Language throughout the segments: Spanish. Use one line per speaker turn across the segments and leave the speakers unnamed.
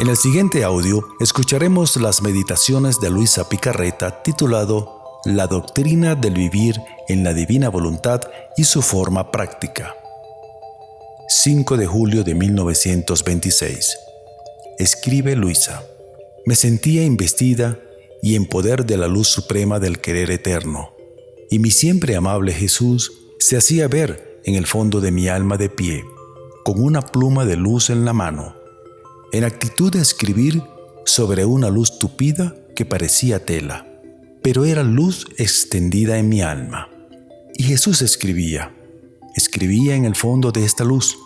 En el siguiente audio escucharemos las meditaciones de Luisa Picarreta titulado La doctrina del vivir en la divina voluntad y su forma práctica. 5 de julio de 1926. Escribe Luisa: me sentía investida y en poder de la luz suprema del querer eterno, y mi siempre amable Jesús se hacía ver en el fondo de mi alma de pie, con una pluma de luz en la mano, en actitud de escribir sobre una luz tupida que parecía tela, pero era luz extendida en mi alma. Y Jesús escribía en el fondo de esta luz.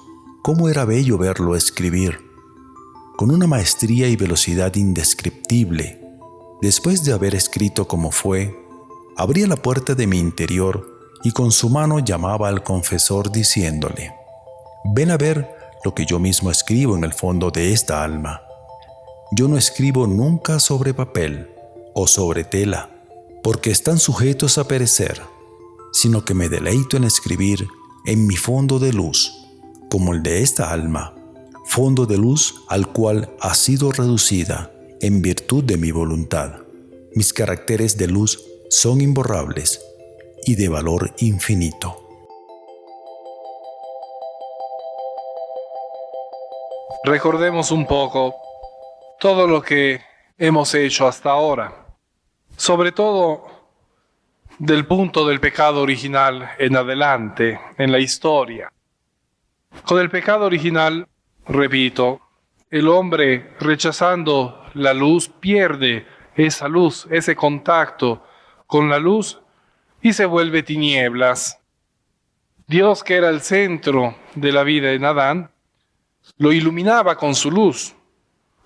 Cómo era bello verlo escribir, con una maestría y velocidad indescriptible. Después de haber escrito como fue, abría la puerta de mi interior y con su mano llamaba al confesor diciéndole: ven a ver lo que yo mismo escribo en el fondo de esta alma. Yo no escribo nunca sobre papel o sobre tela, porque están sujetos a perecer, sino que me deleito en escribir en mi fondo de luz, como el de esta alma, fondo de luz al cual ha sido reducida en virtud de mi voluntad. Mis caracteres de luz son imborrables y de valor infinito.
Recordemos un poco todo lo que hemos hecho hasta ahora, sobre todo del punto del pecado original en adelante, en la historia. Con el pecado original, repito, el hombre rechazando la luz pierde esa luz, ese contacto con la luz y se vuelve tinieblas. Dios, que era el centro de la vida en Adán, lo iluminaba con su luz,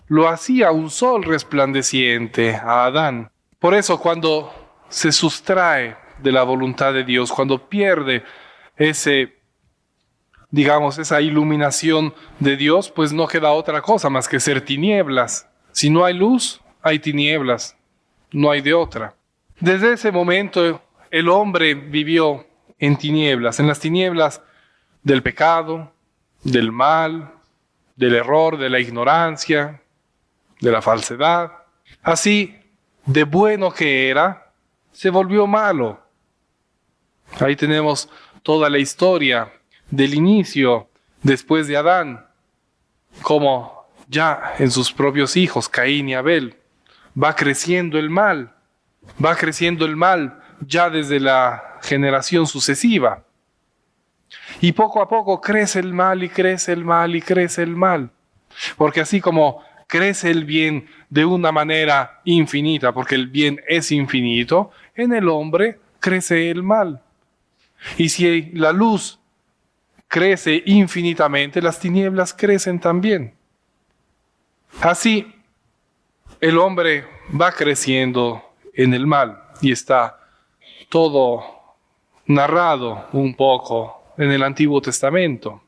lo hacía un sol resplandeciente a Adán. Por eso cuando se sustrae de la voluntad de Dios, cuando pierde esa iluminación de Dios, pues no queda otra cosa más que ser tinieblas. Si no hay luz, hay tinieblas, no hay de otra. Desde ese momento el hombre vivió en tinieblas, en las tinieblas del pecado, del mal, del error, de la ignorancia, de la falsedad. Así, de bueno que era, se volvió malo. Ahí tenemos toda la historia del inicio después de Adán, como ya en sus propios hijos, Caín y Abel, va creciendo el mal ya desde la generación sucesiva. Y poco a poco crece el mal y crece el mal y crece el mal. Porque así como crece el bien de una manera infinita, porque el bien es infinito, en el hombre crece el mal. Y si la luz crece infinitamente, las tinieblas crecen también. Así, el hombre va creciendo en el mal y está todo narrado un poco en el Antiguo Testamento,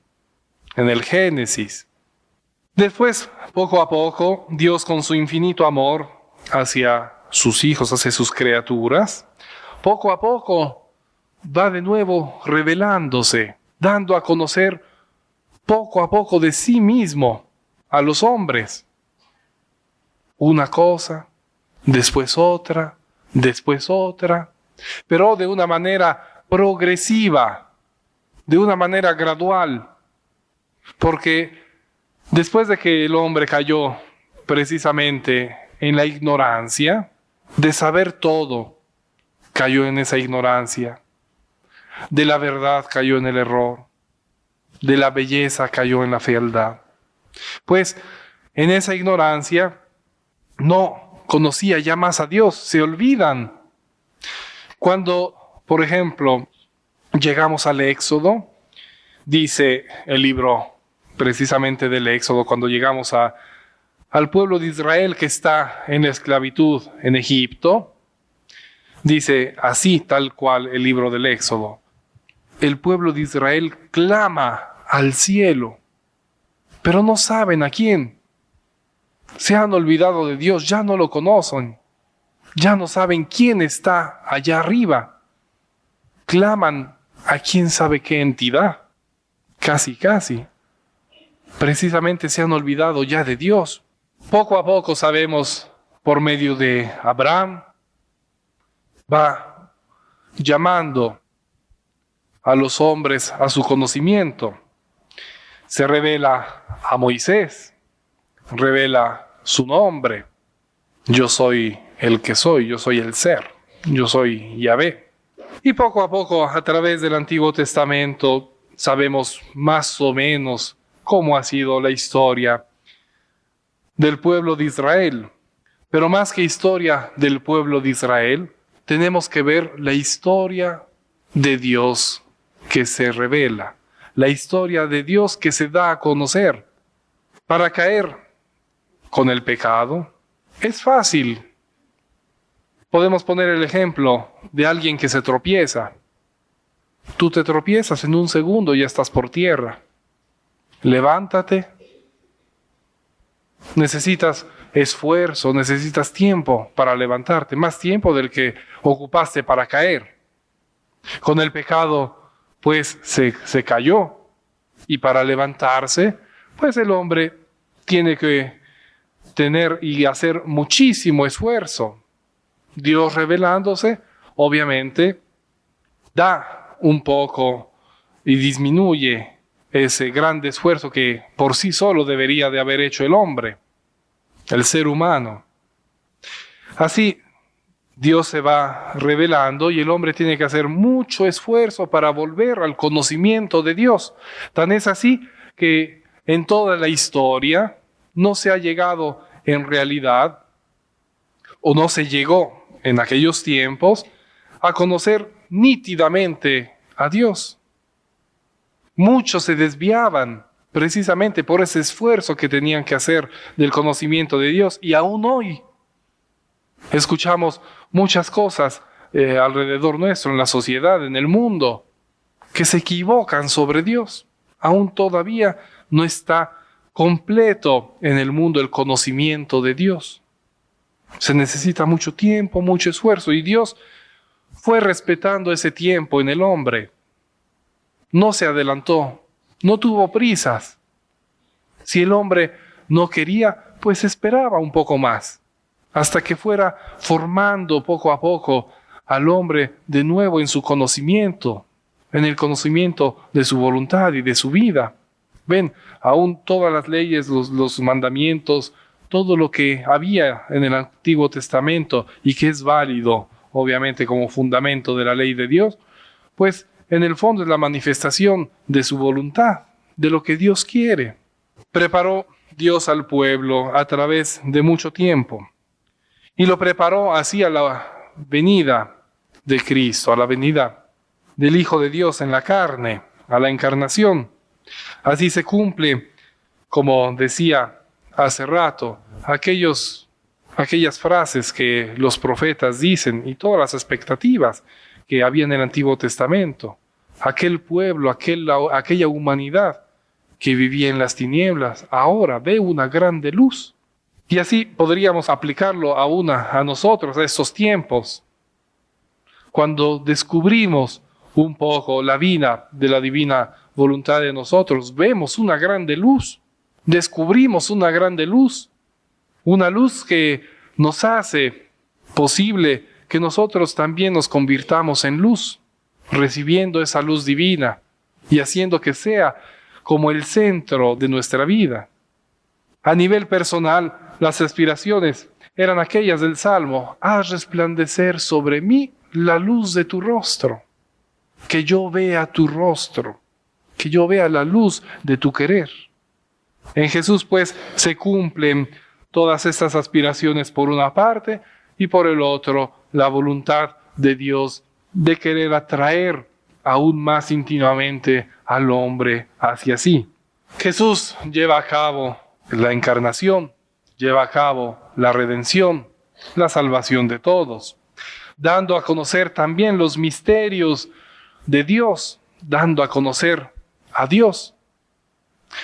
en el Génesis. Después, poco a poco, Dios con su infinito amor hacia sus hijos, hacia sus criaturas, poco a poco va de nuevo revelándose, dando a conocer poco a poco de sí mismo a los hombres. Una cosa, después otra, pero de una manera progresiva, de una manera gradual, porque después de que el hombre cayó precisamente en la ignorancia, de saber todo, cayó en esa ignorancia, de la verdad cayó en el error, de la belleza cayó en la fealdad. Pues en esa ignorancia no conocía ya más a Dios, se olvidan. Cuando, por ejemplo, llegamos al Éxodo, dice el libro precisamente del Éxodo, cuando llegamos al pueblo de Israel que está en esclavitud en Egipto, dice así tal cual el libro del Éxodo: el pueblo de Israel clama al cielo, pero no saben a quién. Se han olvidado de Dios, ya no lo conocen, ya no saben quién está allá arriba. Claman a quién sabe qué entidad. Casi. Precisamente se han olvidado ya de Dios. Poco a poco sabemos por medio de Abraham, va llamando a los hombres a su conocimiento. Se revela a Moisés, revela su nombre. Yo soy el que soy, yo soy el ser, yo soy Yahvé. Y poco a poco, a través del Antiguo Testamento, sabemos más o menos cómo ha sido la historia del pueblo de Israel. Pero más que historia del pueblo de Israel, tenemos que ver la historia de Dios que se revela, la historia de Dios que se da a conocer. Para caer con el pecado es fácil. Podemos poner el ejemplo de alguien que se tropieza. Tú te tropiezas en un segundo y ya estás por tierra. Levántate. Necesitas esfuerzo, necesitas tiempo para levantarte, más tiempo del que ocupaste para caer. Con el pecado, pues se cayó. Y para levantarse, pues el hombre tiene que tener y hacer muchísimo esfuerzo. Dios revelándose, obviamente, da un poco y disminuye ese gran esfuerzo que por sí solo debería de haber hecho el hombre, el ser humano. Así, Dios se va revelando y el hombre tiene que hacer mucho esfuerzo para volver al conocimiento de Dios. Tan es así que en toda la historia no se ha llegado en realidad, o no se llegó en aquellos tiempos, a conocer nítidamente a Dios. Muchos se desviaban precisamente por ese esfuerzo que tenían que hacer del conocimiento de Dios. Y aún hoy escuchamos muchas cosas alrededor nuestro, en la sociedad, en el mundo, que se equivocan sobre Dios. Aún todavía no está completo en el mundo el conocimiento de Dios. Se necesita mucho tiempo, mucho esfuerzo, y Dios fue respetando ese tiempo en el hombre. No se adelantó, no tuvo prisas. Si el hombre no quería, pues esperaba un poco más, hasta que fuera formando poco a poco al hombre de nuevo en su conocimiento, en el conocimiento de su voluntad y de su vida. Ven, aún todas las leyes, los mandamientos, todo lo que había en el Antiguo Testamento y que es válido, obviamente, como fundamento de la ley de Dios, pues en el fondo es la manifestación de su voluntad, de lo que Dios quiere. Preparó Dios al pueblo a través de mucho tiempo y lo preparó así a la venida de Cristo, a la venida del Hijo de Dios en la carne, a la encarnación. Así se cumple, como decía hace rato, aquellas frases que los profetas dicen y todas las expectativas que había en el Antiguo Testamento. Aquel pueblo, aquella humanidad que vivía en las tinieblas, ahora ve una grande luz. Y así podríamos aplicarlo a nosotros, a estos tiempos. Cuando descubrimos un poco la vida de la divina voluntad de nosotros, vemos una grande luz. Descubrimos una grande luz. Una luz que nos hace posible que nosotros también nos convirtamos en luz, recibiendo esa luz divina y haciendo que sea como el centro de nuestra vida. A nivel personal, las aspiraciones eran aquellas del Salmo: haz resplandecer sobre mí la luz de tu rostro, que yo vea tu rostro, que yo vea la luz de tu querer. En Jesús, pues, se cumplen todas estas aspiraciones por una parte y por el otro la voluntad de Dios de querer atraer aún más íntimamente al hombre hacia sí. Jesús lleva a cabo la encarnación, lleva a cabo la redención, la salvación de todos, dando a conocer también los misterios de Dios, dando a conocer a Dios.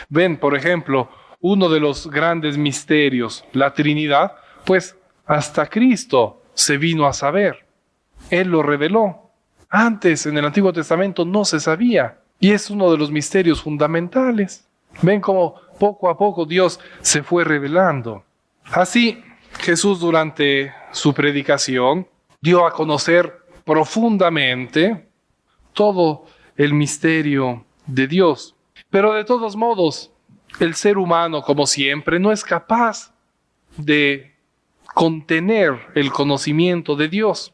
Ven, por ejemplo, uno de los grandes misterios, la Trinidad, pues hasta Cristo se vino a saber. Él lo reveló. Antes, en el Antiguo Testamento, no se sabía. Y es uno de los misterios fundamentales. Ven cómo poco a poco Dios se fue revelando. Así, Jesús durante su predicación dio a conocer profundamente todo el misterio de Dios. Pero de todos modos, el ser humano, como siempre, no es capaz de contener el conocimiento de Dios.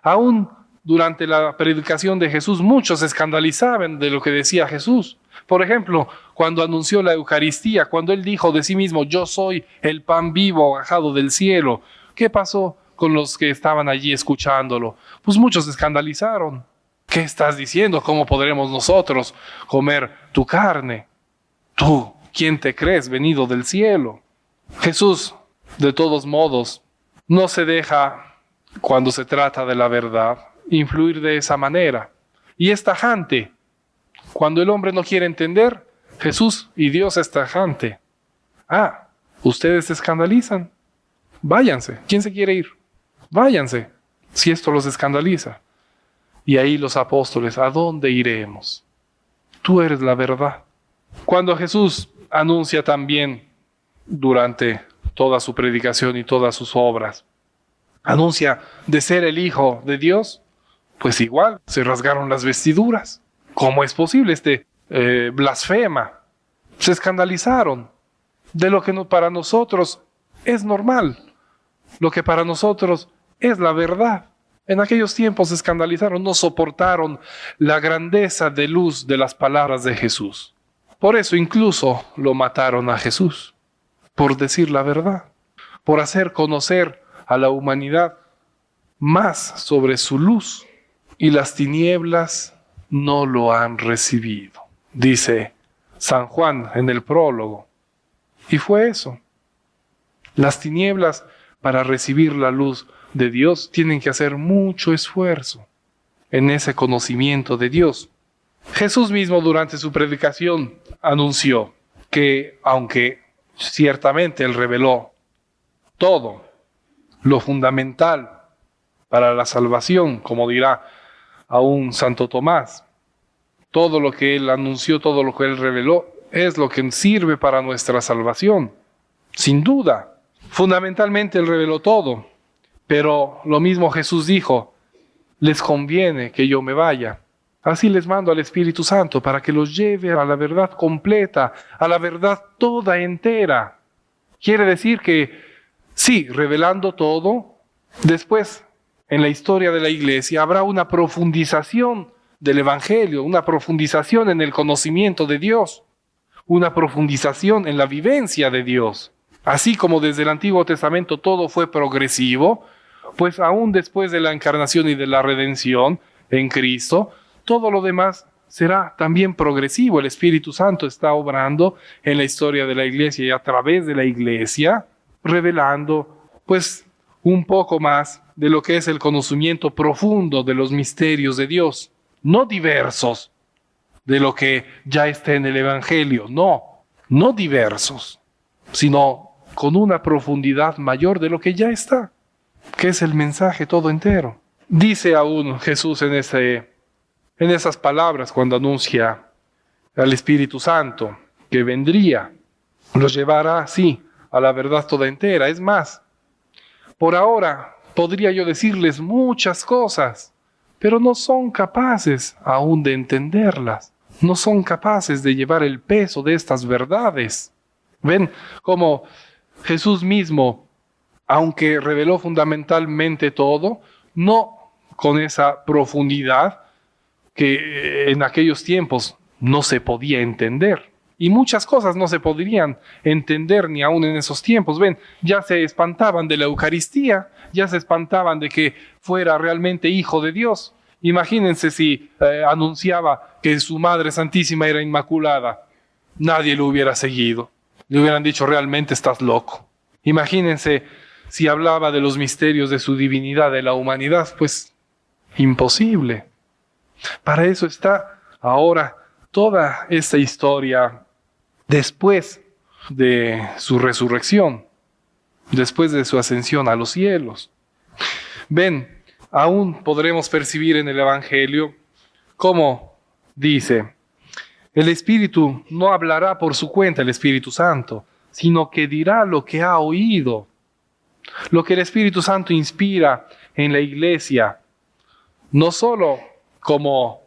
Aún durante la predicación de Jesús, muchos se escandalizaban de lo que decía Jesús. Por ejemplo, cuando anunció la Eucaristía, cuando él dijo de sí mismo, yo soy el pan vivo bajado del cielo, ¿qué pasó con los que estaban allí escuchándolo? Pues muchos se escandalizaron. ¿Qué estás diciendo? ¿Cómo podremos nosotros comer tu carne? Tú, ¿quién te crees venido del cielo? Jesús, de todos modos, no se deja, cuando se trata de la verdad, influir de esa manera. Y es tajante. Cuando el hombre no quiere entender, Jesús y Dios es tajante. Ustedes se escandalizan. Váyanse. ¿Quién se quiere ir? Váyanse, si esto los escandaliza. Y ahí los apóstoles, ¿a dónde iremos? Tú eres la verdad. Cuando Jesús anuncia también durante toda su predicación y todas sus obras, anuncia de ser el Hijo de Dios, pues igual se rasgaron las vestiduras. ¿Cómo es posible blasfema? Se escandalizaron de lo que para nosotros es normal, lo que para nosotros es la verdad. En aquellos tiempos se escandalizaron, no soportaron la grandeza de luz de las palabras de Jesús. Por eso incluso lo mataron a Jesús, por decir la verdad, por hacer conocer a la humanidad más sobre su luz, y las tinieblas no lo han recibido, dice San Juan en el prólogo. Y fue eso. Las tinieblas, para recibir la luz de Dios, tienen que hacer mucho esfuerzo en ese conocimiento de Dios. Jesús mismo durante su predicación anunció que, aunque ciertamente Él reveló todo lo fundamental para la salvación, como dirá aún Santo Tomás, todo lo que Él anunció, todo lo que Él reveló, es lo que sirve para nuestra salvación. Sin duda, fundamentalmente Él reveló todo, pero lo mismo Jesús dijo, les conviene que yo me vaya. Así les mando al Espíritu Santo para que los lleve a la verdad completa, a la verdad toda entera. Quiere decir que, sí, revelando todo, después en la historia de la Iglesia habrá una profundización del Evangelio, una profundización en el conocimiento de Dios, una profundización en la vivencia de Dios. Así como desde el Antiguo Testamento todo fue progresivo, pues aún después de la encarnación y de la redención en Cristo, todo lo demás será también progresivo. El Espíritu Santo está obrando en la historia de la Iglesia y a través de la Iglesia, revelando pues un poco más de lo que es el conocimiento profundo de los misterios de Dios, no diversos de lo que ya está en el Evangelio, no diversos, sino con una profundidad mayor de lo que ya está, que es el mensaje todo entero. Dice aún Jesús en esas palabras cuando anuncia al Espíritu Santo que vendría, los llevará así a la verdad toda entera. Es más, por ahora podría yo decirles muchas cosas, pero no son capaces aún de entenderlas, no son capaces de llevar el peso de estas verdades. Ven cómo Jesús mismo, aunque reveló fundamentalmente todo, no con esa profundidad que en aquellos tiempos no se podía entender. Y muchas cosas no se podrían entender ni aún en esos tiempos. Ven, ya se espantaban de la Eucaristía, ya se espantaban de que fuera realmente hijo de Dios. Imagínense si anunciaba que su Madre Santísima era inmaculada. Nadie lo hubiera seguido. Le hubieran dicho, realmente estás loco. Imagínense si hablaba de los misterios de su divinidad, de la humanidad, pues imposible. Para eso está ahora toda esta historia después de su resurrección, después de su ascensión a los cielos. Ven, aún podremos percibir en el Evangelio cómo dice, el Espíritu no hablará por su cuenta, el Espíritu Santo, sino que dirá lo que ha oído. Lo que el Espíritu Santo inspira en la iglesia, no solo como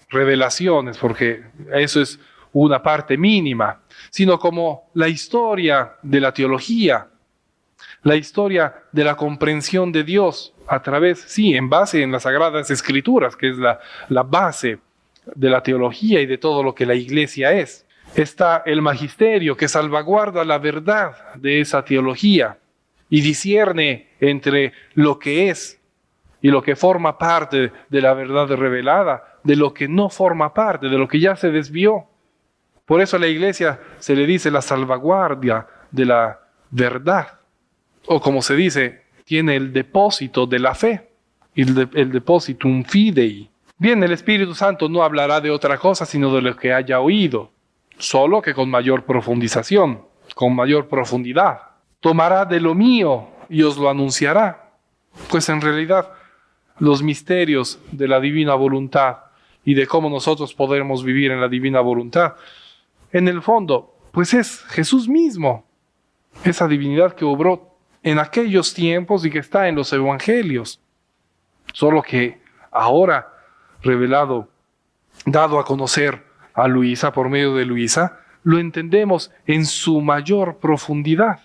revelaciones, porque eso es una parte mínima, sino como la historia de la teología, la historia de la comprensión de Dios a través, sí, en base en las Sagradas Escrituras, que es la base de la teología y de todo lo que la iglesia es. Está el magisterio que salvaguarda la verdad de esa teología y discierne entre lo que es y lo que forma parte de la verdad revelada, de lo que no forma parte, de lo que ya se desvió. Por eso a la iglesia se le dice la salvaguardia de la verdad. O como se dice, tiene el depósito de la fe, el depositum fidei. Bien, el Espíritu Santo no hablará de otra cosa sino de lo que haya oído, solo que con mayor profundización, con mayor profundidad. Tomará de lo mío y os lo anunciará. Pues en realidad, los misterios de la divina voluntad y de cómo nosotros podemos vivir en la divina voluntad, en el fondo, pues es Jesús mismo, esa divinidad que obró en aquellos tiempos y que está en los evangelios, solo que ahora revelado, dado a conocer a Luisa, por medio de Luisa, lo entendemos en su mayor profundidad.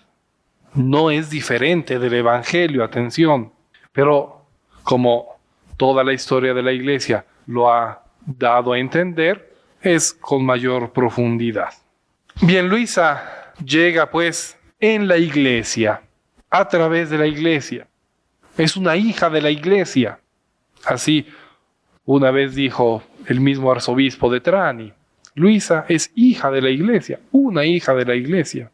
No es diferente del evangelio, atención, pero como toda la historia de la iglesia lo ha dado a entender, es con mayor profundidad. Bien, Luisa llega pues en la iglesia, a través de la iglesia. Es una hija de la iglesia. Así una vez dijo el mismo arzobispo de Trani, Luisa es hija de la iglesia, una hija de la iglesia.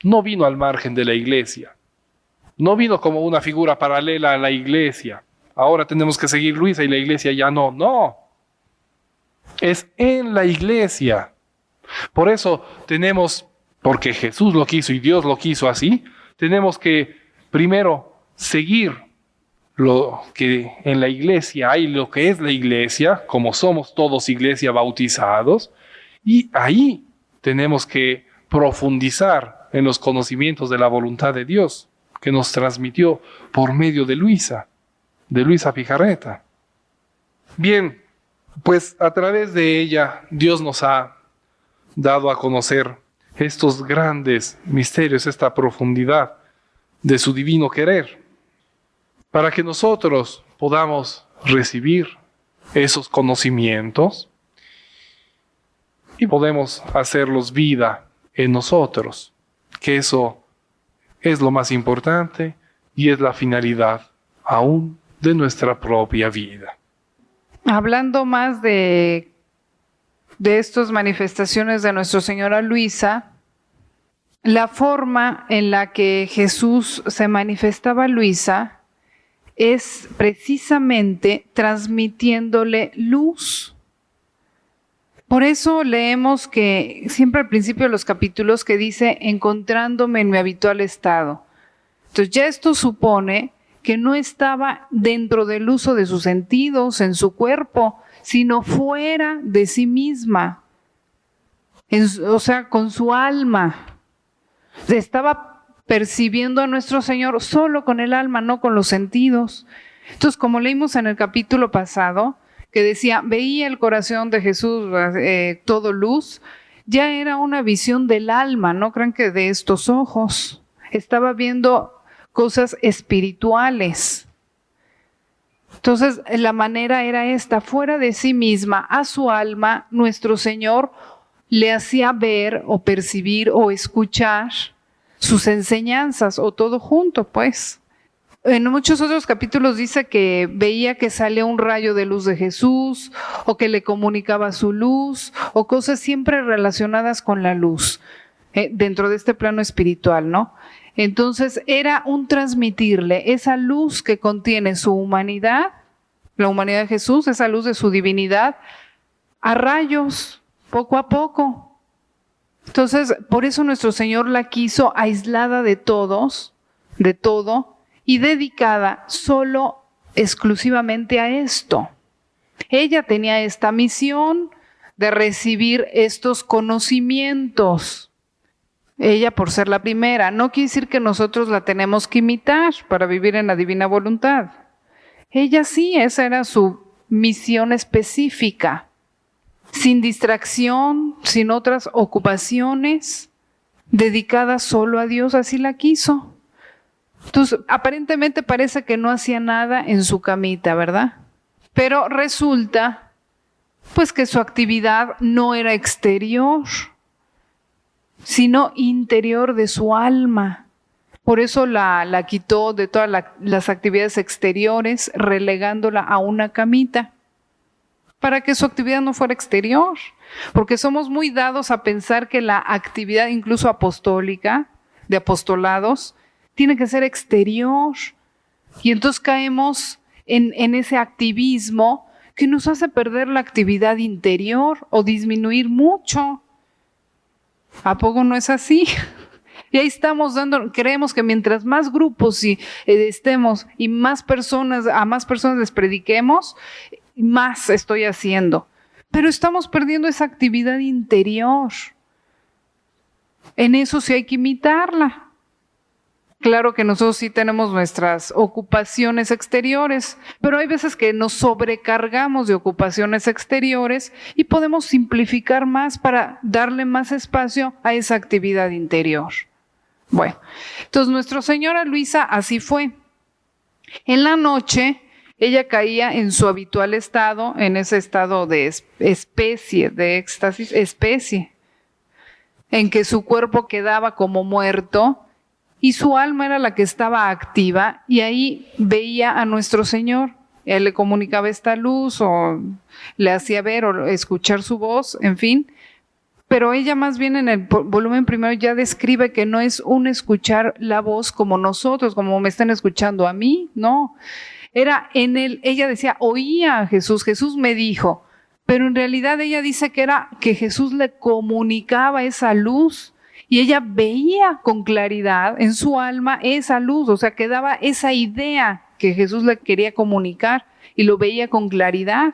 No vino al margen de la iglesia. No vino como una figura paralela a la iglesia. Ahora tenemos que seguir Luisa y la iglesia ya no. No. Es en la iglesia. Por eso tenemos, porque Jesús lo quiso y Dios lo quiso así, tenemos que primero seguir lo que en la iglesia hay, lo que es la iglesia, como somos todos iglesia bautizados, y ahí tenemos que profundizar en los conocimientos de la voluntad de Dios que nos transmitió por medio de Luisa Picarreta. Bien, pues a través de ella Dios nos ha dado a conocer estos grandes misterios, esta profundidad de su divino querer, para que nosotros podamos recibir esos conocimientos y podemos hacerlos vida en nosotros, que eso es lo más importante y es la finalidad aún de nuestra propia vida.
Hablando más de estas manifestaciones de nuestro Señor a Luisa, la forma en la que Jesús se manifestaba a Luisa es precisamente transmitiéndole luz. Por eso leemos que siempre al principio de los capítulos que dice encontrándome en mi habitual estado. Entonces ya esto supone que no estaba dentro del uso de sus sentidos, en su cuerpo, sino fuera de sí misma, o sea, con su alma. Estaba percibiendo a nuestro Señor solo con el alma, no con los sentidos. Entonces, como leímos en el capítulo pasado, que decía, veía el corazón de Jesús todo luz, ya era una visión del alma, no crean que de estos ojos. Estaba viendo cosas espirituales. Entonces, la manera era esta, fuera de sí misma, a su alma, nuestro Señor le hacía ver o percibir o escuchar sus enseñanzas, o todo junto, pues. En muchos otros capítulos dice que veía que salía un rayo de luz de Jesús, o que le comunicaba su luz, o cosas siempre relacionadas con la luz, dentro de este plano espiritual, ¿no? Entonces era un transmitirle esa luz que contiene su humanidad, la humanidad de Jesús, esa luz de su divinidad, a rayos, poco a poco. Entonces, por eso nuestro Señor la quiso aislada de todos, de todo, y dedicada solo, exclusivamente a esto. Ella tenía esta misión de recibir estos conocimientos. Ella por ser la primera. No quiere decir que nosotros la tenemos que imitar para vivir en la divina voluntad. Ella sí, esa era su misión específica. Sin distracción, sin otras ocupaciones, dedicada solo a Dios, así la quiso. Entonces, aparentemente parece que no hacía nada en su camita, ¿verdad? Pero resulta, pues, que su actividad no era exterior, sino interior de su alma. Por eso la quitó de todas las actividades exteriores, relegándola a una camita, para que su actividad no fuera exterior. Porque somos muy dados a pensar que la actividad, incluso apostólica, de apostolados, tiene que ser exterior. Y entonces caemos en ese activismo que nos hace perder la actividad interior o disminuir mucho. ¿A poco no es así? Y ahí estamos creemos que mientras más grupos estemos y a más personas les prediquemos, más estoy haciendo. Pero estamos perdiendo esa actividad interior. En eso sí hay que imitarla. Claro que nosotros sí tenemos nuestras ocupaciones exteriores, pero hay veces que nos sobrecargamos de ocupaciones exteriores y podemos simplificar más para darle más espacio a esa actividad interior. Bueno, entonces nuestra señora Luisa así fue. En la noche ella caía en su habitual estado, en ese estado de especie, de éxtasis, en que su cuerpo quedaba como muerto y su alma era la que estaba activa, y ahí veía a nuestro Señor. Él le comunicaba esta luz o le hacía ver o escuchar su voz, en fin. Pero ella más bien en el volumen primero ya describe que no es un escuchar la voz como nosotros, como me están escuchando a mí, no. Era en él, ella decía, oía a Jesús, Jesús me dijo, pero en realidad ella dice que era que Jesús le comunicaba esa luz y ella veía con claridad en su alma esa luz, o sea, que daba esa idea que Jesús le quería comunicar y lo veía con claridad,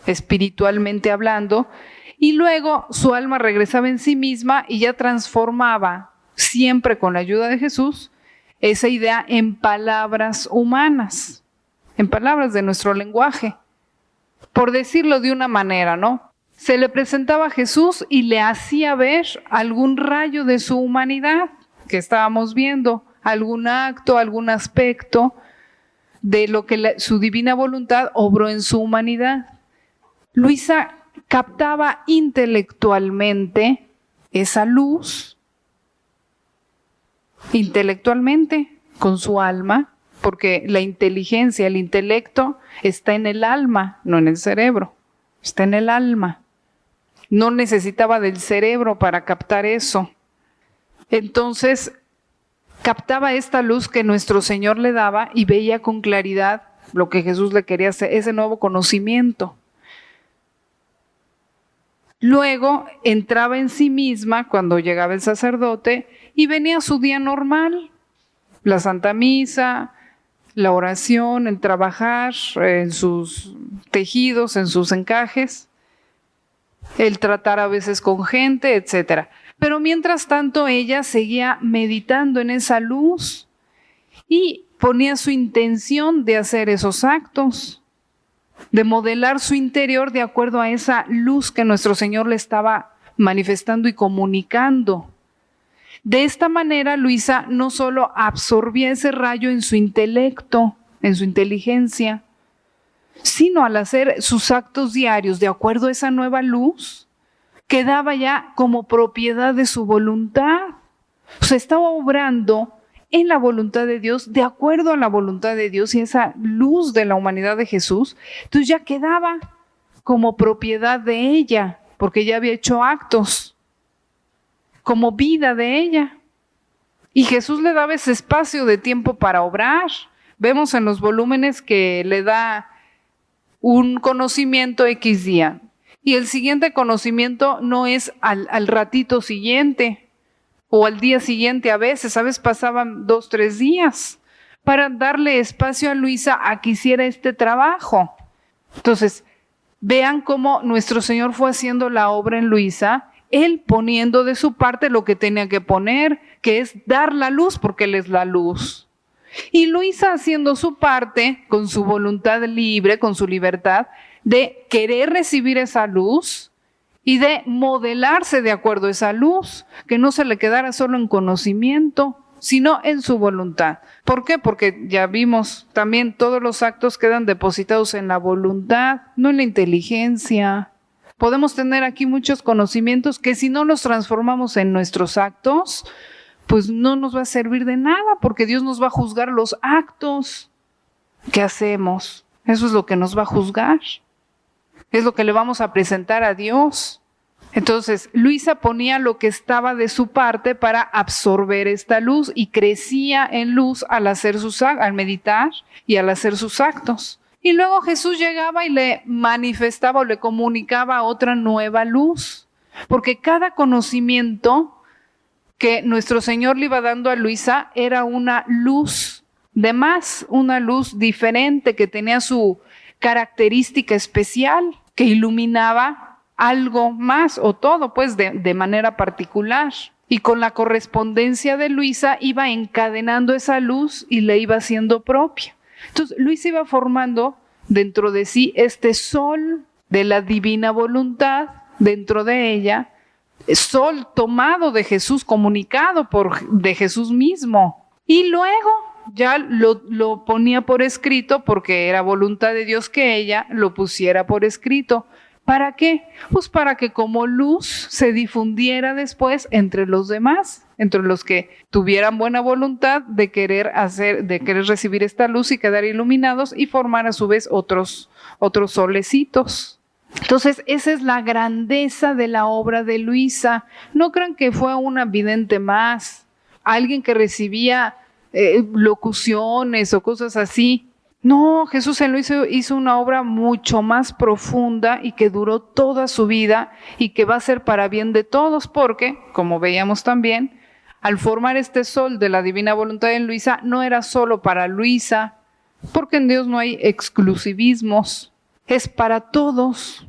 espiritualmente hablando. Y luego su alma regresaba en sí misma y ya transformaba, siempre con la ayuda de Jesús, esa idea en palabras humanas, en palabras de nuestro lenguaje. Por decirlo de una manera, ¿no? Se le presentaba a Jesús y le hacía ver algún rayo de su humanidad que estábamos viendo, algún acto, algún aspecto de lo que su divina voluntad obró en su humanidad. Luisa captaba intelectualmente esa luz, intelectualmente, con su alma, porque la inteligencia, el intelecto está en el alma, no en el cerebro, está en el alma. No necesitaba del cerebro para captar eso. Entonces, captaba esta luz que nuestro Señor le daba y veía con claridad lo que Jesús le quería hacer, ese nuevo conocimiento. Luego entraba en sí misma cuando llegaba el sacerdote y venía su día normal, la Santa Misa, la oración, el trabajar en sus tejidos, en sus encajes, el tratar a veces con gente, etc. Pero mientras tanto ella seguía meditando en esa luz y ponía su intención de hacer esos actos, de modelar su interior de acuerdo a esa luz que nuestro Señor le estaba manifestando y comunicando. De esta manera, Luisa no solo absorbía ese rayo en su intelecto, en su inteligencia, sino al hacer sus actos diarios de acuerdo a esa nueva luz, quedaba ya como propiedad de su voluntad. O sea, estaba obrando en la voluntad de Dios, de acuerdo a la voluntad de Dios y esa luz de la humanidad de Jesús. Entonces ya quedaba como propiedad de ella, porque ya había hecho actos, como vida de ella. Y Jesús le daba ese espacio de tiempo para obrar. Vemos en los volúmenes que le da un conocimiento X día. Y el siguiente conocimiento no es al ratito siguiente o al día siguiente a veces pasaban 2, 3 días para darle espacio a Luisa a que hiciera este trabajo. Entonces, vean cómo nuestro Señor fue haciendo la obra en Luisa Él poniendo de su parte lo que tenía que poner, que es dar la luz, porque Él es la luz. Y Luisa haciendo su parte, con su voluntad libre, con su libertad, de querer recibir esa luz y de modelarse de acuerdo a esa luz, que no se le quedara solo en conocimiento, sino en su voluntad. ¿Por qué? Porque ya vimos también todos los actos quedan depositados en la voluntad, no en la inteligencia. Podemos tener aquí muchos conocimientos que si no los transformamos en nuestros actos, pues no nos va a servir de nada, porque Dios nos va a juzgar los actos que hacemos. Eso es lo que nos va a juzgar. Es lo que le vamos a presentar a Dios. Entonces, Luisa ponía lo que estaba de su parte para absorber esta luz y crecía en luz al meditar y al hacer sus actos. Y luego Jesús llegaba y le manifestaba o le comunicaba otra nueva luz, porque cada conocimiento que nuestro Señor le iba dando a Luisa era una luz de más, una luz diferente que tenía su característica especial, que iluminaba algo más o todo, pues de manera particular. Y con la correspondencia de Luisa iba encadenando esa luz y le iba haciendo propia. Entonces Luisa iba formando dentro de sí este sol de la divina voluntad dentro de ella, sol tomado de Jesús, comunicado de Jesús mismo. Y luego ya lo ponía por escrito, porque era voluntad de Dios que ella lo pusiera por escrito. ¿Para qué? Pues para que como luz se difundiera después entre los demás, entre los que tuvieran buena voluntad de querer recibir esta luz y quedar iluminados y formar a su vez otros solecitos. Entonces, esa es la grandeza de la obra de Luisa. No crean que fue una vidente más, alguien que recibía locuciones o cosas así. No, Jesús en Luisa hizo una obra mucho más profunda y que duró toda su vida y que va a ser para bien de todos, porque, como veíamos también, al formar este sol de la divina voluntad en Luisa, no era solo para Luisa, porque en Dios no hay exclusivismos, es para todos.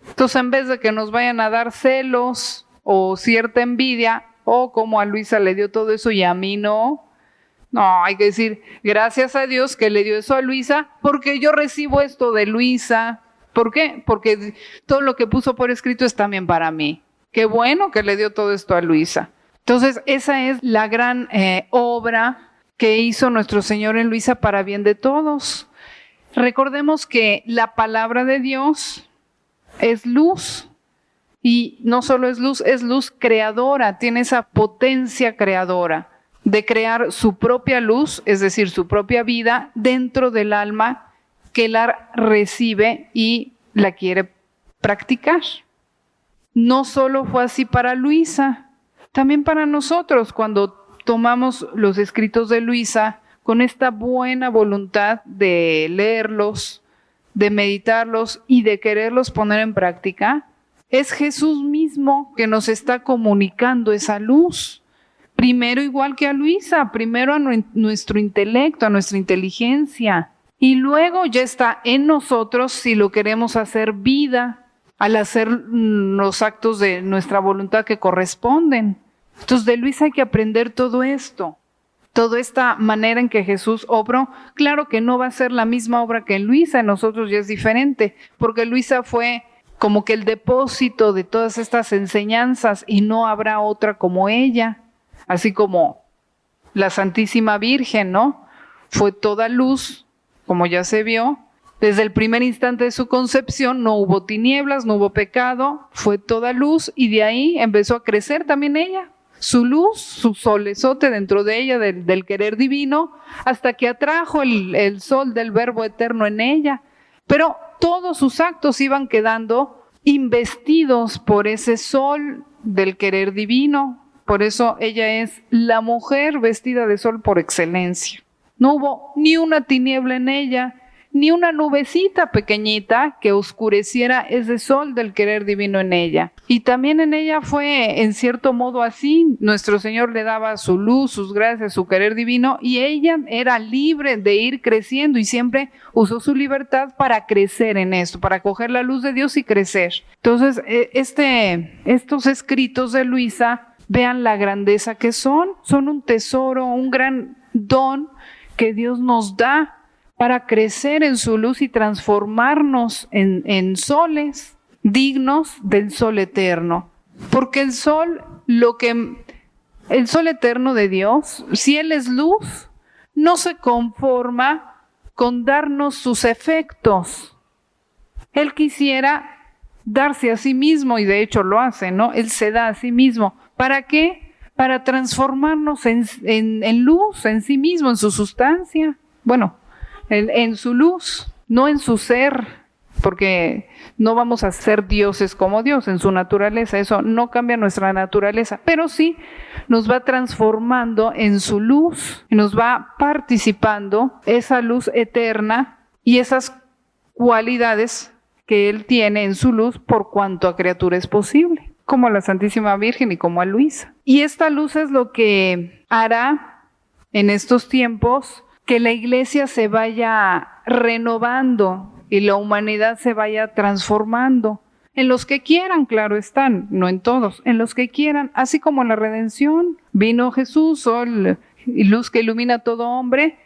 Entonces, en vez de que nos vayan a dar celos o cierta envidia, o como a Luisa le dio todo eso y a mí no, hay que decir, gracias a Dios que le dio eso a Luisa, porque yo recibo esto de Luisa. ¿Por qué? Porque todo lo que puso por escrito es también para mí. Qué bueno que le dio todo esto a Luisa. Entonces, esa es la gran obra que hizo nuestro Señor en Luisa para bien de todos. Recordemos que la palabra de Dios es luz. Y no solo es luz creadora, tiene esa potencia creadora de crear su propia luz, es decir, su propia vida dentro del alma que la recibe y la quiere practicar. No solo fue así para Luisa, también para nosotros, cuando tomamos los escritos de Luisa con esta buena voluntad de leerlos, de meditarlos y de quererlos poner en práctica, es Jesús mismo que nos está comunicando esa luz. Primero igual que a Luisa, primero a nuestro intelecto, a nuestra inteligencia, y luego ya está en nosotros si lo queremos hacer vida, al hacer los actos de nuestra voluntad que corresponden. Entonces de Luisa hay que aprender todo esto, toda esta manera en que Jesús obró. Claro que no va a ser la misma obra que en Luisa, en nosotros ya es diferente, porque Luisa fue como que el depósito de todas estas enseñanzas y no habrá otra como ella. Así como la Santísima Virgen, ¿no? Fue toda luz, como ya se vio. Desde el primer instante de su concepción no hubo tinieblas, no hubo pecado, fue toda luz y de ahí empezó a crecer también ella. Su luz, su solezote dentro de ella, del querer divino, hasta que atrajo el sol del Verbo eterno en ella. Pero todos sus actos iban quedando investidos por ese sol del querer divino. Por eso ella es la mujer vestida de sol por excelencia. No hubo ni una tiniebla en ella, ni una nubecita pequeñita que oscureciera ese sol del querer divino en ella. Y también en ella fue en cierto modo así. Nuestro Señor le daba su luz, sus gracias, su querer divino, y ella era libre de ir creciendo y siempre usó su libertad para crecer en esto, para coger la luz de Dios y crecer. Entonces, estos escritos de Luisa, vean la grandeza que son un tesoro, un gran don que Dios nos da para crecer en su luz y transformarnos en soles dignos del sol eterno. Porque el sol eterno de Dios, si Él es luz, no se conforma con darnos sus efectos. Él quisiera darse a sí mismo, y de hecho lo hace, ¿no? Él se da a sí mismo. ¿Para qué? Para transformarnos en luz, en sí mismo, en su sustancia. Bueno, en su luz, no en su ser, porque no vamos a ser dioses como Dios, en su naturaleza. Eso no cambia nuestra naturaleza, pero sí nos va transformando en su luz, y nos va participando esa luz eterna y esas cualidades que Él tiene en su luz por cuanto a criatura es posible, como a la Santísima Virgen y como a Luisa. Y esta luz es lo que hará en estos tiempos que la Iglesia se vaya renovando y la humanidad se vaya transformando. En los que quieran, claro están, no en todos, en los que quieran, así como en la redención. Vino Jesús, sol y luz que ilumina a todo hombre,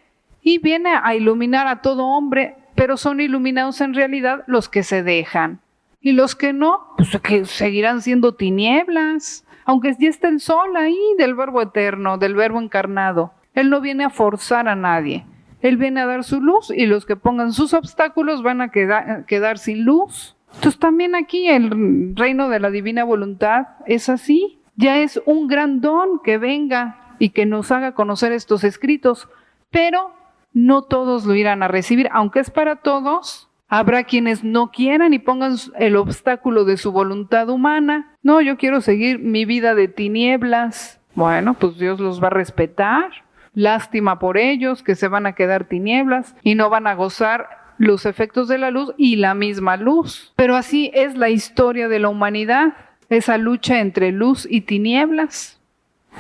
y viene a iluminar a todo hombre, pero son iluminados en realidad los que se dejan. Y los que no, pues que seguirán siendo tinieblas, aunque ya está el sol ahí del Verbo eterno, del Verbo encarnado. Él no viene a forzar a nadie. Él viene a dar su luz, y los que pongan sus obstáculos van a quedar sin luz. Entonces también aquí el reino de la divina voluntad es así. Ya es un gran don que venga y que nos haga conocer estos escritos, pero no todos lo irán a recibir, aunque es para todos. Habrá quienes no quieran y pongan el obstáculo de su voluntad humana. No, yo quiero seguir mi vida de tinieblas. Bueno, pues Dios los va a respetar. Lástima por ellos, que se van a quedar tinieblas y no van a gozar los efectos de la luz y la misma luz. Pero así es la historia de la humanidad, esa lucha entre luz y tinieblas.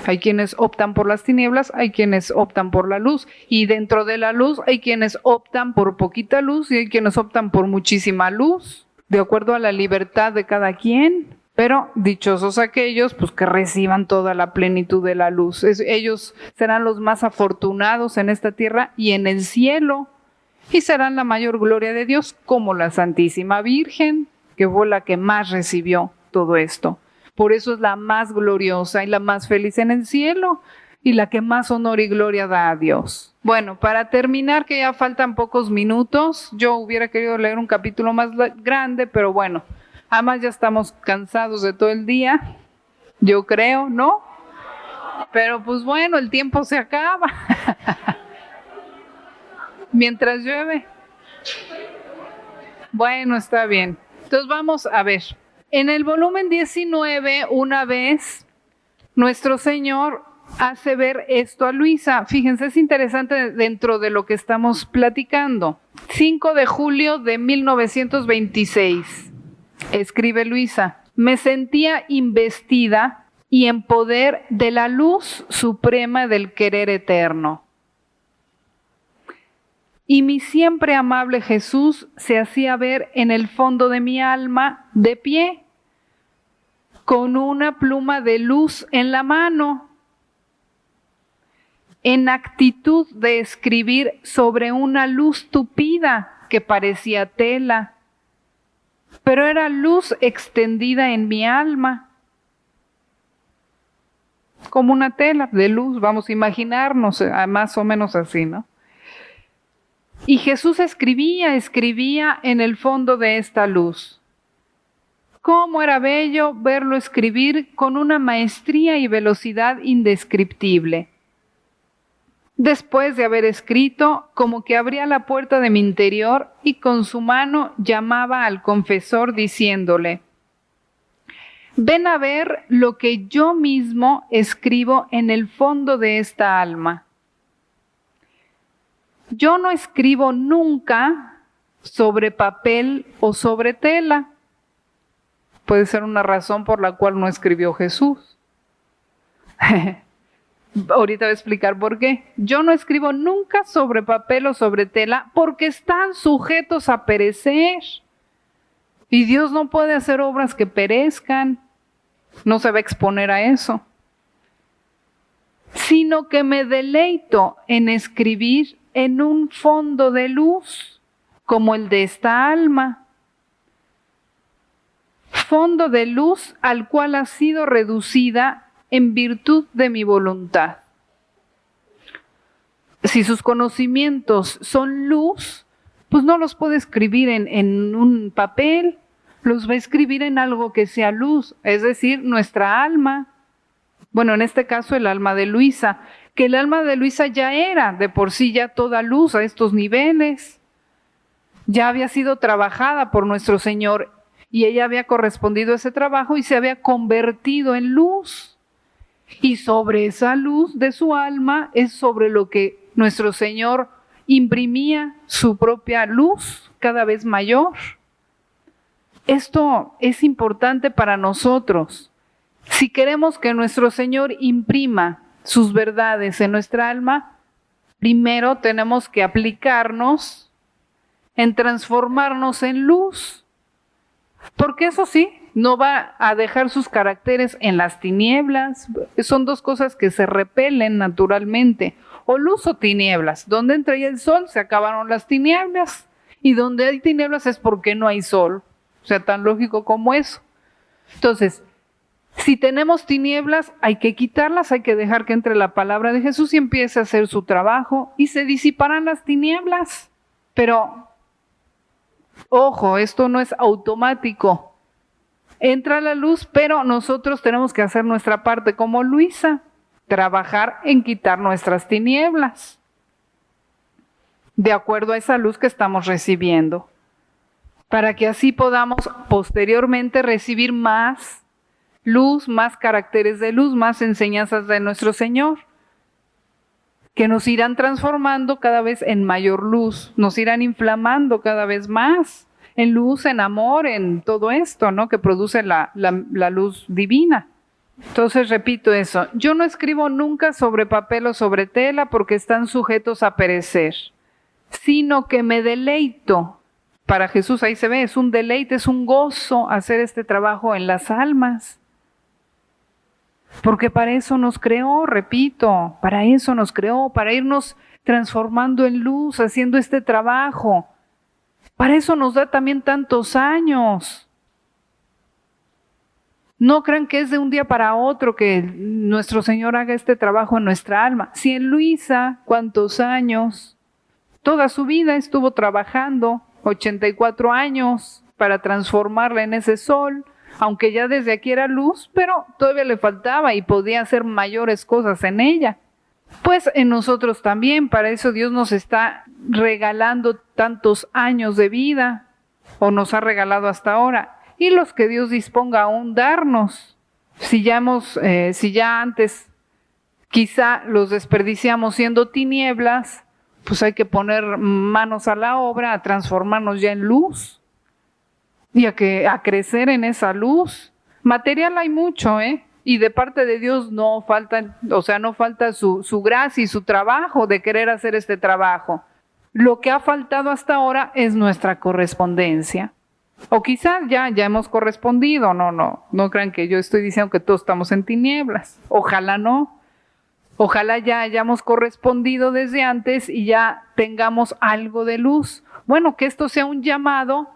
Hay quienes optan por las tinieblas, hay quienes optan por la luz, y dentro de la luz hay quienes optan por poquita luz y hay quienes optan por muchísima luz, de acuerdo a la libertad de cada quien. Pero dichosos aquellos pues que reciban toda la plenitud de la luz. Ellos serán los más afortunados en esta tierra y en el cielo, y serán la mayor gloria de Dios, como la Santísima Virgen, que fue la que más recibió todo esto. Por eso es la más gloriosa y la más feliz en el cielo, y la que más honor y gloria da a Dios. Bueno, para terminar, que ya faltan pocos minutos, yo hubiera querido leer un capítulo más grande, pero bueno, además ya estamos cansados de todo el día, yo creo, ¿no? Pero pues bueno, el tiempo se acaba. Mientras llueve. Bueno, está bien. Entonces vamos a ver. En el volumen 19, una vez, nuestro Señor hace ver esto a Luisa. Fíjense, es interesante dentro de lo que estamos platicando. 5 de julio de 1926. Escribe Luisa: me sentía investida y en poder de la luz suprema del querer eterno. Y mi siempre amable Jesús se hacía ver en el fondo de mi alma de pie, con una pluma de luz en la mano, en actitud de escribir sobre una luz tupida que parecía tela, pero era luz extendida en mi alma, como una tela de luz, vamos a imaginarnos más o menos así, ¿no? Y Jesús escribía en el fondo de esta luz. Cómo era bello verlo escribir con una maestría y velocidad indescriptible. Después de haber escrito, como que abría la puerta de mi interior y con su mano llamaba al confesor diciéndole: ven a ver lo que yo mismo escribo en el fondo de esta alma. Yo no escribo nunca sobre papel o sobre tela. Puede ser una razón por la cual no escribió Jesús. Ahorita voy a explicar por qué. Yo no escribo nunca sobre papel o sobre tela porque están sujetos a perecer. Y Dios no puede hacer obras que perezcan. No se va a exponer a eso. Sino que me deleito en escribir en un fondo de luz, como el de esta alma. Fondo de luz al cual ha sido reducida en virtud de mi voluntad. Si sus conocimientos son luz, pues no los puede escribir en un papel, los va a escribir en algo que sea luz, es decir, nuestra alma. Bueno, en este caso el alma de Luisa, que el alma de Luisa ya era de por sí ya toda luz a estos niveles. Ya había sido trabajada por nuestro Señor y ella había correspondido a ese trabajo y se había convertido en luz. Y sobre esa luz de su alma es sobre lo que nuestro Señor imprimía su propia luz cada vez mayor. Esto es importante para nosotros. Si queremos que nuestro Señor imprima sus verdades en nuestra alma, primero tenemos que aplicarnos en transformarnos en luz. Porque eso sí, no va a dejar sus caracteres en las tinieblas. Son dos cosas que se repelen naturalmente. O luz o tinieblas. Donde entra el sol se acabaron las tinieblas. Y donde hay tinieblas es porque no hay sol. O sea, tan lógico como eso. Entonces, si tenemos tinieblas, hay que quitarlas, hay que dejar que entre la palabra de Jesús y empiece a hacer su trabajo y se disiparán las tinieblas. Pero, ojo, esto no es automático. Entra la luz, pero nosotros tenemos que hacer nuestra parte como Luisa, trabajar en quitar nuestras tinieblas, de acuerdo a esa luz que estamos recibiendo, para que así podamos posteriormente recibir más luz, más caracteres de luz, más enseñanzas de nuestro Señor, que nos irán transformando cada vez en mayor luz, nos irán inflamando cada vez más en luz, en amor, en todo esto, ¿no? Que produce la luz divina. Entonces repito eso, yo no escribo nunca sobre papel o sobre tela porque están sujetos a perecer, sino que me deleito. Para Jesús ahí se ve, es un deleite, es un gozo hacer este trabajo en las almas. Porque para eso nos creó, repito, para eso nos creó, para irnos transformando en luz, haciendo este trabajo. Para eso nos da también tantos años. No crean que es de un día para otro que nuestro Señor haga este trabajo en nuestra alma. Si en Luisa, ¿cuántos años? Toda su vida estuvo trabajando, 84 años, para transformarla en ese sol, aunque ya desde aquí era luz, pero todavía le faltaba y podía hacer mayores cosas en ella. Pues en nosotros también, para eso Dios nos está regalando tantos años de vida, o nos ha regalado hasta ahora, y los que Dios disponga aún darnos. Si ya antes quizá los desperdiciamos siendo tinieblas, pues hay que poner manos a la obra, a transformarnos ya en luz, y a crecer en esa luz. Material hay mucho, y de parte de Dios no falta su gracia y su trabajo de querer hacer este trabajo. Lo que ha faltado hasta ahora es nuestra correspondencia. O quizás ya hemos correspondido, no crean que yo estoy diciendo que todos estamos en tinieblas. Ojalá no. Ojalá ya hayamos correspondido desde antes y ya tengamos algo de luz. Bueno, que esto sea un llamado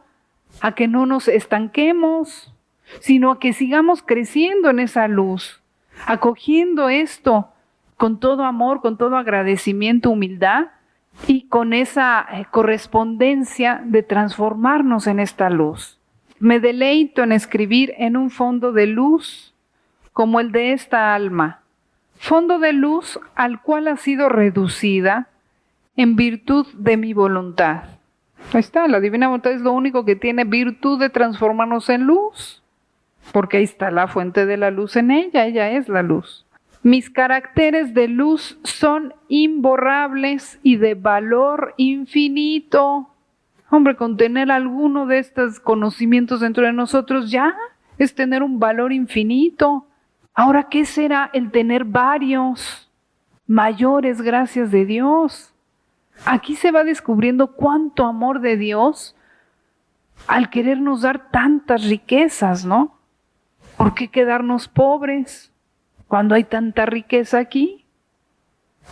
a que no nos estanquemos, sino a que sigamos creciendo en esa luz, acogiendo esto con todo amor, con todo agradecimiento, humildad y con esa correspondencia de transformarnos en esta luz. Me deleito en escribir en un fondo de luz como el de esta alma, fondo de luz al cual ha sido reducida en virtud de mi voluntad. Ahí está, la divina voluntad es lo único que tiene virtud de transformarnos en luz, porque ahí está la fuente de la luz en ella es la luz. Mis caracteres de luz son imborrables y de valor infinito. Hombre, con tener alguno de estos conocimientos dentro de nosotros ya es tener un valor infinito. Ahora, ¿qué será el tener varios mayores gracias de Dios? Aquí se va descubriendo cuánto amor de Dios al querernos dar tantas riquezas, ¿no? ¿Por qué quedarnos pobres cuando hay tanta riqueza aquí?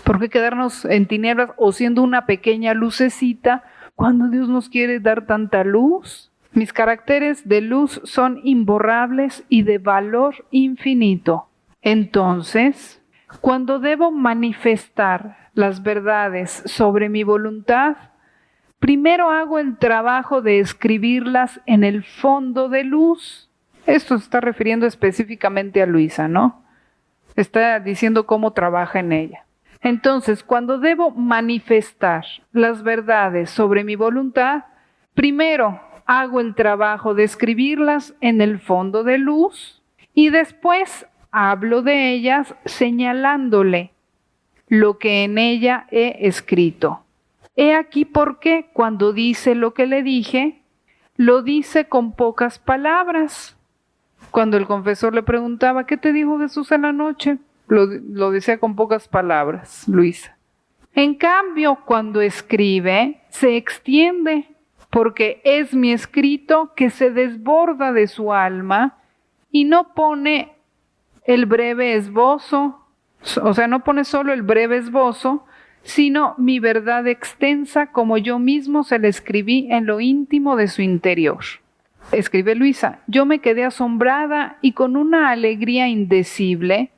¿Por qué quedarnos en tinieblas o siendo una pequeña lucecita cuando Dios nos quiere dar tanta luz? Mis caracteres de luz son imborrables y de valor infinito. Entonces, cuando debo manifestar las verdades sobre mi voluntad, primero hago el trabajo de escribirlas en el fondo de luz. Esto se está refiriendo específicamente a Luisa, ¿no? Está diciendo cómo trabaja en ella. Entonces, cuando debo manifestar las verdades sobre mi voluntad, primero hago el trabajo de escribirlas en el fondo de luz y después hablo de ellas señalándole lo que en ella he escrito. He aquí por qué cuando dice lo que le dije, lo dice con pocas palabras. Cuando el confesor le preguntaba, ¿qué te dijo Jesús en la noche? Lo decía con pocas palabras, Luisa. En cambio, cuando escribe, se extiende, porque es mi escrito que se desborda de su alma y no pone el breve esbozo, o sea, no pone solo el breve esbozo, sino mi verdad extensa como yo mismo se la escribí en lo íntimo de su interior. Escribe Luisa, yo me quedé asombrada y con una alegría indecible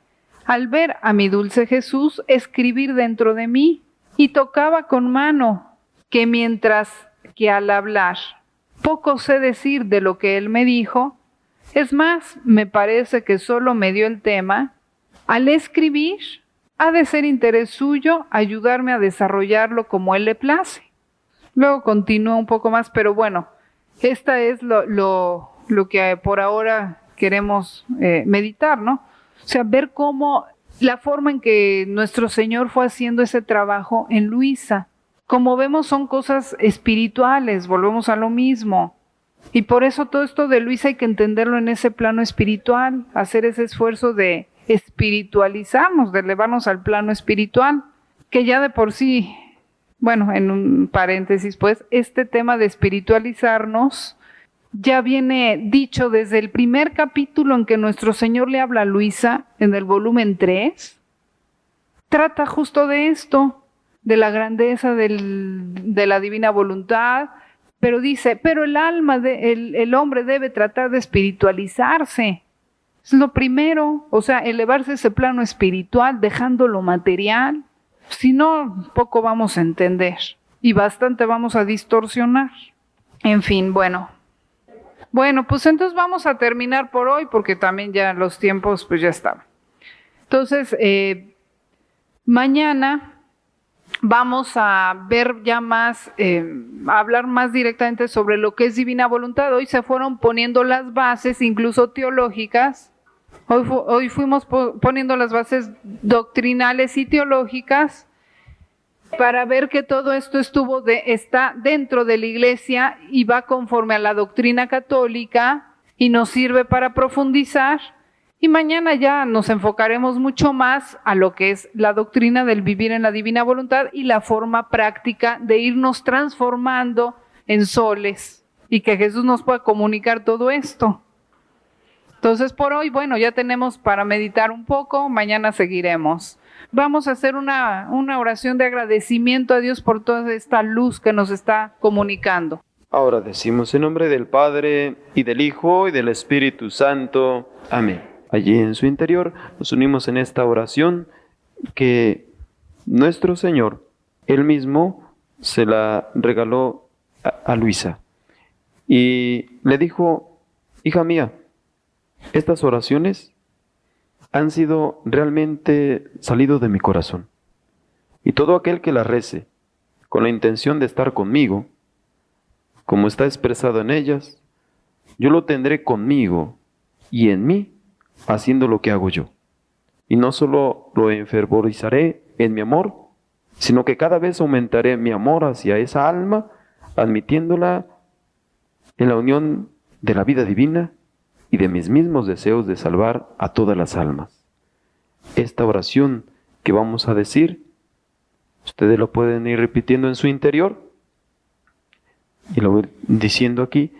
al ver a mi dulce Jesús escribir dentro de mí y tocaba con mano que mientras que al hablar poco sé decir de lo que él me dijo, es más, me parece que solo me dio el tema, al escribir ha de ser interés suyo ayudarme a desarrollarlo como él le place. Luego continúa un poco más, pero bueno, esta es lo que por ahora queremos meditar, ¿no? O sea, ver cómo la forma en que nuestro Señor fue haciendo ese trabajo en Luisa. Como vemos, son cosas espirituales, volvemos a lo mismo. Y por eso todo esto de Luisa hay que entenderlo en ese plano espiritual, hacer ese esfuerzo de espiritualizarnos, de elevarnos al plano espiritual, que ya de por sí, bueno, en un paréntesis, pues, este tema de espiritualizarnos ya viene dicho desde el primer capítulo en que nuestro Señor le habla a Luisa, en el volumen 3, trata justo de esto, de la grandeza de la divina voluntad, pero dice, pero el alma, el hombre debe tratar de espiritualizarse. Es lo primero, o sea, elevarse a ese plano espiritual, dejando lo material. Si no, poco vamos a entender y bastante vamos a distorsionar. En fin, bueno, pues entonces vamos a terminar por hoy porque también ya los tiempos pues ya estaban. Entonces, mañana vamos a ver ya más, a hablar más directamente sobre lo que es divina voluntad. Hoy se fueron poniendo las bases, incluso teológicas. Hoy fuimos poniendo las bases doctrinales y teológicas para ver que todo esto está dentro de la Iglesia y va conforme a la doctrina católica y nos sirve para profundizar. Y mañana ya nos enfocaremos mucho más a lo que es la doctrina del vivir en la divina voluntad y la forma práctica de irnos transformando en soles y que Jesús nos pueda comunicar todo esto. Entonces por hoy, bueno, ya tenemos para meditar un poco, mañana seguiremos. Vamos a hacer una oración de agradecimiento a Dios por toda esta luz que nos está comunicando.
Ahora decimos en nombre del Padre, y del Hijo, y del Espíritu Santo. Amén. Allí en su interior nos unimos en esta oración que nuestro Señor, Él mismo, se la regaló a Luisa. Y le dijo, hija mía, estas oraciones han sido realmente salido de mi corazón. Y todo aquel que las rece con la intención de estar conmigo, como está expresado en ellas, yo lo tendré conmigo y en mí, haciendo lo que hago yo. Y no solo lo enfervorizaré en mi amor, sino que cada vez aumentaré mi amor hacia esa alma admitiéndola en la unión de la vida divina y de mis mismos deseos de salvar a todas las almas. Esta oración que vamos a decir, ustedes lo pueden ir repitiendo en su interior, y lo voy diciendo aquí,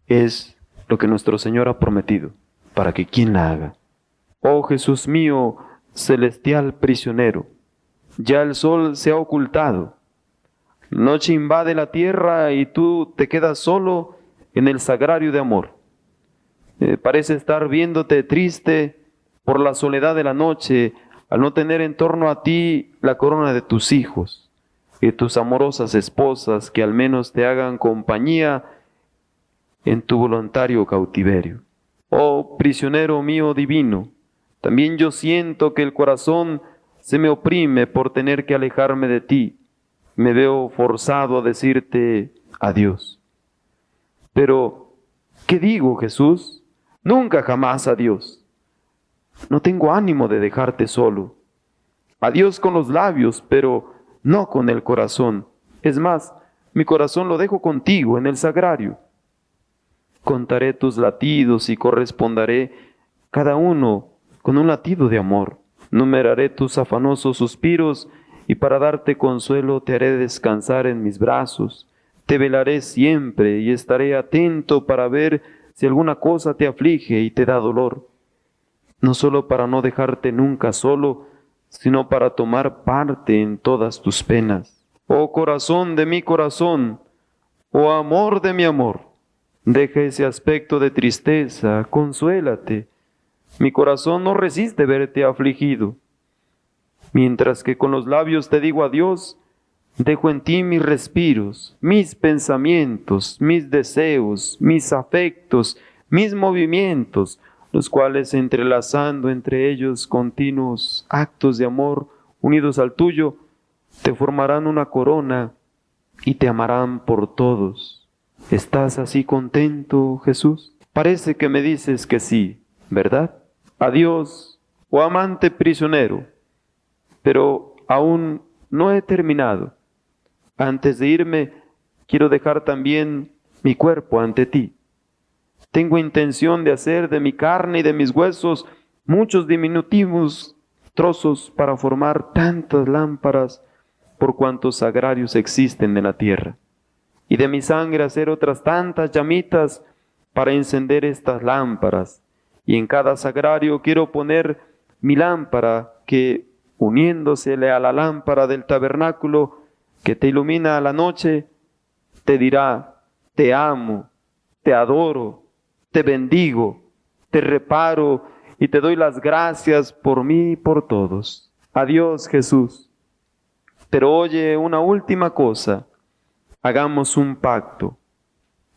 es lo que nuestro Señor ha prometido, para que quien la haga. Oh Jesús mío, celestial prisionero, ya el sol se ha ocultado, noche invade la tierra y tú te quedas solo en el sagrario de amor. Parece estar viéndote triste por la soledad de la noche, al no tener en torno a ti la corona de tus hijos y tus amorosas esposas que al menos te hagan compañía en tu voluntario cautiverio. Oh prisionero mío divino, también yo siento que el corazón se me oprime por tener que alejarme de ti. Me veo forzado a decirte adiós. Pero, ¿qué digo, Jesús? Nunca jamás adiós. No tengo ánimo de dejarte solo. Adiós con los labios, pero no con el corazón. Es más, mi corazón lo dejo contigo en el sagrario. Contaré tus latidos y corresponderé cada uno con un latido de amor. Numeraré tus afanosos suspiros y para darte consuelo te haré descansar en mis brazos. Te velaré siempre y estaré atento para ver si alguna cosa te aflige y te da dolor. No solo para no dejarte nunca solo, sino para tomar parte en todas tus penas. Oh corazón de mi corazón, oh amor de mi amor, deja ese aspecto de tristeza, consuélate. Mi corazón no resiste verte afligido. Mientras que con los labios te digo adiós, dejo en ti mis respiros, mis pensamientos, mis deseos, mis afectos, mis movimientos, los cuales entrelazando entre ellos continuos actos de amor unidos al tuyo, te formarán una corona y te amarán por todos. ¿Estás así contento, Jesús? Parece que me dices que sí, ¿verdad? Adiós, oh amante prisionero, pero aún no he terminado. Antes de irme, quiero dejar también mi cuerpo ante ti. Tengo intención de hacer de mi carne y de mis huesos muchos diminutivos trozos para formar tantas lámparas por cuantos sagrarios existen en la tierra. Y de mi sangre hacer otras tantas llamitas para encender estas lámparas. Y en cada sagrario quiero poner mi lámpara que, uniéndosele a la lámpara del tabernáculo que te ilumina a la noche, te dirá: te amo, te adoro, te bendigo, te reparo y te doy las gracias por mí y por todos. Adiós, Jesús. Pero oye, una última cosa. Hagamos un pacto,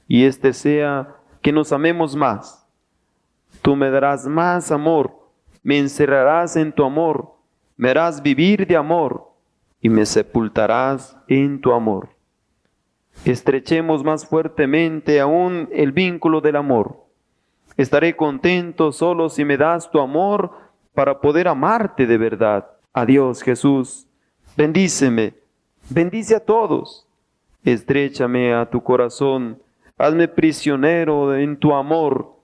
y este sea que nos amemos más. Tú me darás más amor, me encerrarás en tu amor, me harás vivir de amor y me sepultarás en tu amor. Estrechemos más fuertemente aún el vínculo del amor. Estaré contento solo si me das tu amor para poder amarte de verdad. Adiós, Jesús. Bendíceme, bendice a todos. Estréchame a tu corazón, hazme prisionero en tu amor,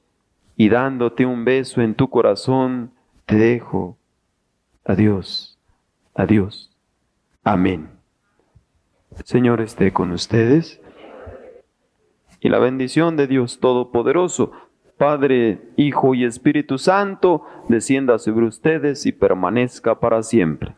y dándote un beso en tu corazón, te dejo. Adiós, adiós. Amén. El Señor esté con ustedes, y la bendición de Dios Todopoderoso, Padre, Hijo y Espíritu Santo, descienda sobre ustedes y permanezca para siempre.